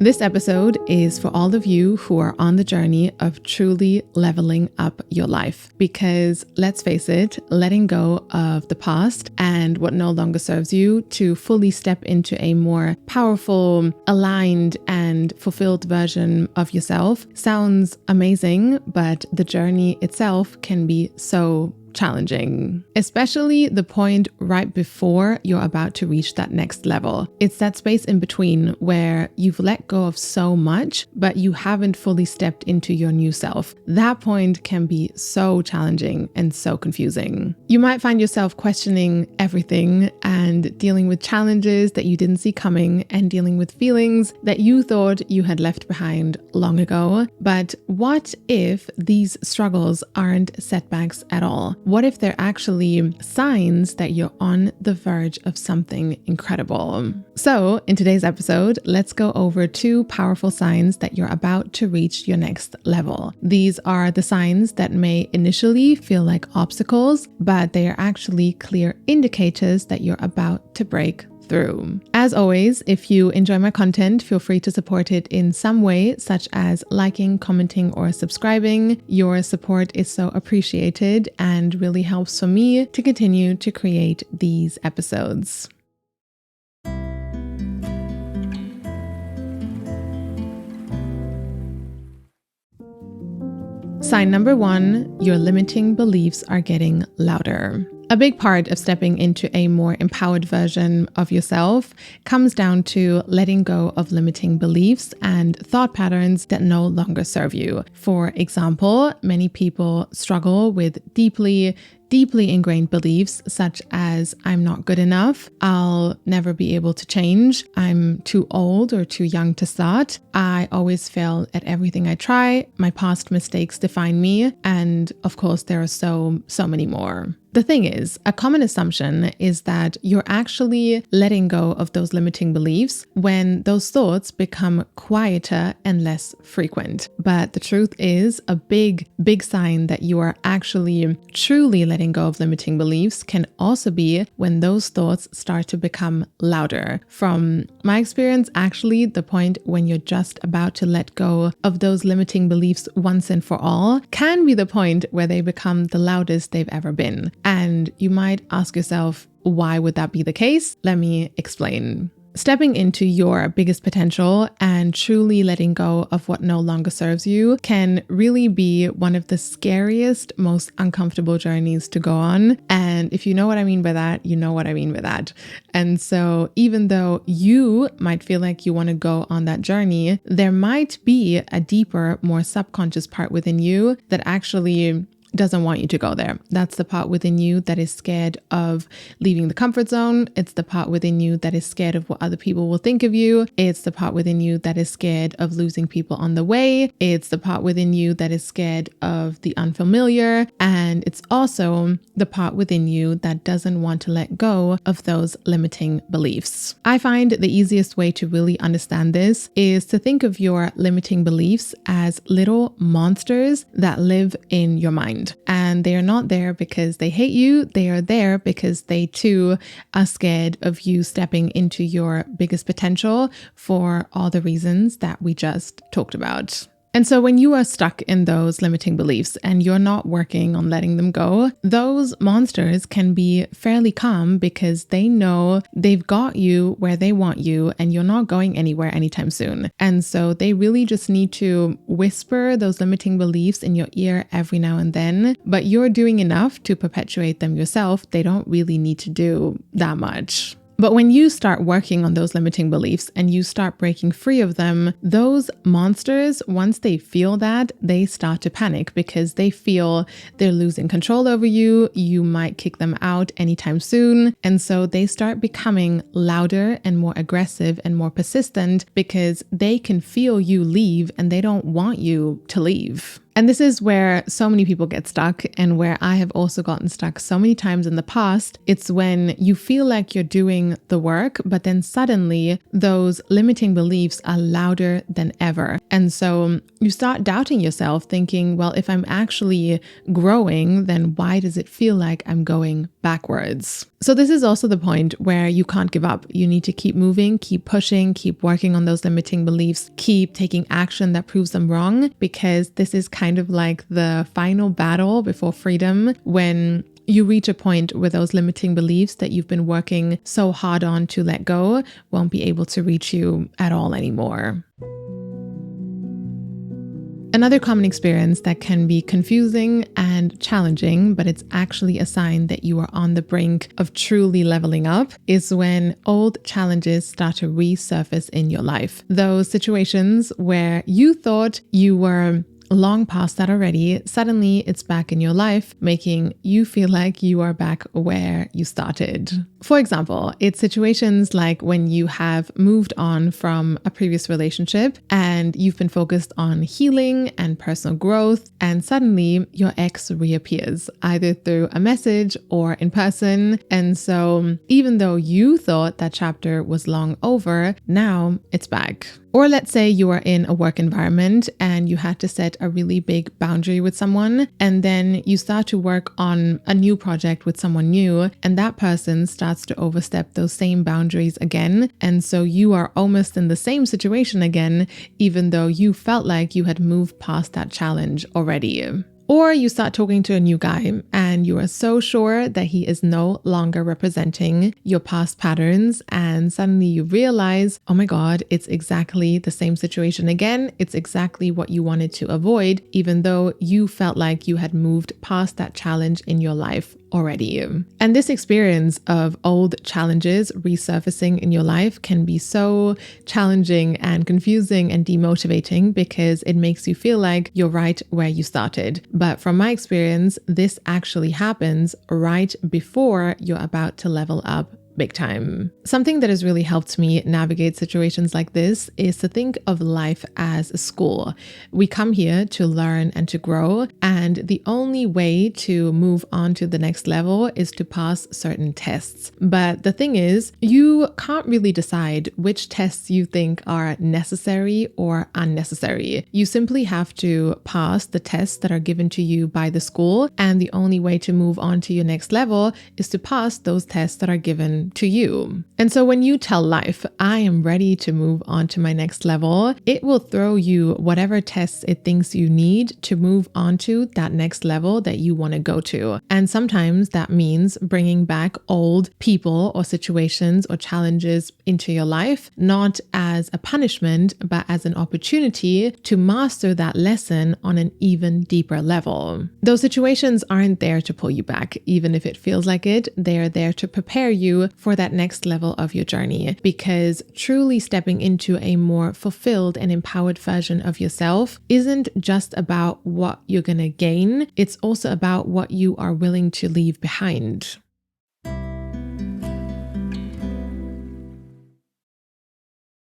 This episode is for all of you who are on the journey of truly leveling up your life. Because let's face it, letting go of the past and what no longer serves you to fully step into a more powerful, aligned, and fulfilled version of yourself sounds amazing, but the journey itself can be so challenging, especially the point right before you're about to reach that next level. It's that space in between where you've let go of so much, but you haven't fully stepped into your new self. That point can be so challenging and so confusing. You might find yourself questioning everything and dealing with challenges that you didn't see coming and dealing with feelings that you thought you had left behind long ago. But what if these struggles aren't setbacks at all? What if they're actually signs that you're on the verge of something incredible? So in today's episode, let's go over 2 powerful signs that you're about to reach your next level. These are the signs that may initially feel like obstacles, but they are actually clear indicators that you're about to break through. As always, if you enjoy my content, feel free to support it in some way, such as liking, commenting, or subscribing. Your support is so appreciated and really helps for me to continue to create these episodes. Sign number 1, your limiting beliefs are getting louder. A big part of stepping into a more empowered version of yourself comes down to letting go of limiting beliefs and thought patterns that no longer serve you. For example, many people struggle with deeply ingrained beliefs such as I'm not good enough, I'll never be able to change, I'm too old or too young to start, I always fail at everything I try, my past mistakes define me, and of course there are so many more. The thing is, a common assumption is that you're actually letting go of those limiting beliefs when those thoughts become quieter and less frequent. But the truth is, a big sign that you are actually truly letting go of limiting beliefs can also be when those thoughts start to become louder. From my experience, actually, the point when you're just about to let go of those limiting beliefs once and for all can be the point where they become the loudest they've ever been. And you might ask yourself, why would that be the case? Let me explain. Stepping into your biggest potential and truly letting go of what no longer serves you can really be one of the scariest, most uncomfortable journeys to go on. And if you know what I mean by that, you know what I mean by that. And so even though you might feel like you want to go on that journey, there might be a deeper, more subconscious part within you that actually doesn't want you to go there. That's the part within you that is scared of leaving the comfort zone. It's the part within you that is scared of what other people will think of you. It's the part within you that is scared of losing people on the way. It's the part within you that is scared of the unfamiliar. And it's also the part within you that doesn't want to let go of those limiting beliefs. I find the easiest way to really understand this is to think of your limiting beliefs as little monsters that live in your mind. And they are not there because they hate you. They are there because they too are scared of you stepping into your biggest potential for all the reasons that we just talked about. And so when you are stuck in those limiting beliefs and you're not working on letting them go, those monsters can be fairly calm because they know they've got you where they want you and you're not going anywhere anytime soon. And so they really just need to whisper those limiting beliefs in your ear every now and then, but you're doing enough to perpetuate them yourself. They don't really need to do that much. But when you start working on those limiting beliefs and you start breaking free of them, those monsters, once they feel that, they start to panic because they feel they're losing control over you. You might kick them out anytime soon. And so they start becoming louder and more aggressive and more persistent because they can feel you leave and they don't want you to leave. And this is where so many people get stuck and where I have also gotten stuck so many times in the past. It's when you feel like you're doing the work, but then suddenly those limiting beliefs are louder than ever. And so you start doubting yourself, thinking, well, if I'm actually growing, then why does it feel like I'm going backwards? So this is also the point where you can't give up. You need to keep moving, keep pushing, keep working on those limiting beliefs, keep taking action that proves them wrong, because this is kind of like the final battle before freedom, when you reach a point where those limiting beliefs that you've been working so hard on to let go won't be able to reach you at all anymore. Another common experience that can be confusing and challenging, but it's actually a sign that you are on the brink of truly leveling up, is when old challenges start to resurface in your life. Those situations where you thought you were long past that already, suddenly it's back in your life, making you feel like you are back where you started. For example, it's situations like when you have moved on from a previous relationship and you've been focused on healing and personal growth, and suddenly your ex reappears, either through a message or in person. And so even though you thought that chapter was long over, now it's back. Or let's say you are in a work environment and you had to set a really big boundary with someone, and then you start to work on a new project with someone new, and that person starts to overstep those same boundaries again. And so you are almost in the same situation again, even though you felt like you had moved past that challenge already. Or you start talking to a new guy and you are so sure that he is no longer representing your past patterns, and suddenly you realize, oh my God, it's exactly the same situation again. It's exactly what you wanted to avoid, even though you felt like you had moved past that challenge in your life already. And this experience of old challenges resurfacing in your life can be so challenging and confusing and demotivating, because it makes you feel like you're right where you started. But from my experience, this actually happens right before you're about to level up big time. Something that has really helped me navigate situations like this is to think of life as a school. We come here to learn and to grow, and the only way to move on to the next level is to pass certain tests. But the thing is, you can't really decide which tests you think are necessary or unnecessary. You simply have to pass the tests that are given to you by the school, and the only way to move on to your next level is to pass those tests that are given to you. And so when you tell life, I am ready to move on to my next level, it will throw you whatever tests it thinks you need to move on to that next level that you want to go to. And sometimes that means bringing back old people or situations or challenges into your life, not as a punishment, but as an opportunity to master that lesson on an even deeper level. Those situations aren't there to pull you back, even if it feels like it. They are there to prepare you for that next level of your journey, because truly stepping into a more fulfilled and empowered version of yourself isn't just about what you're going to gain. It's also about what you are willing to leave behind.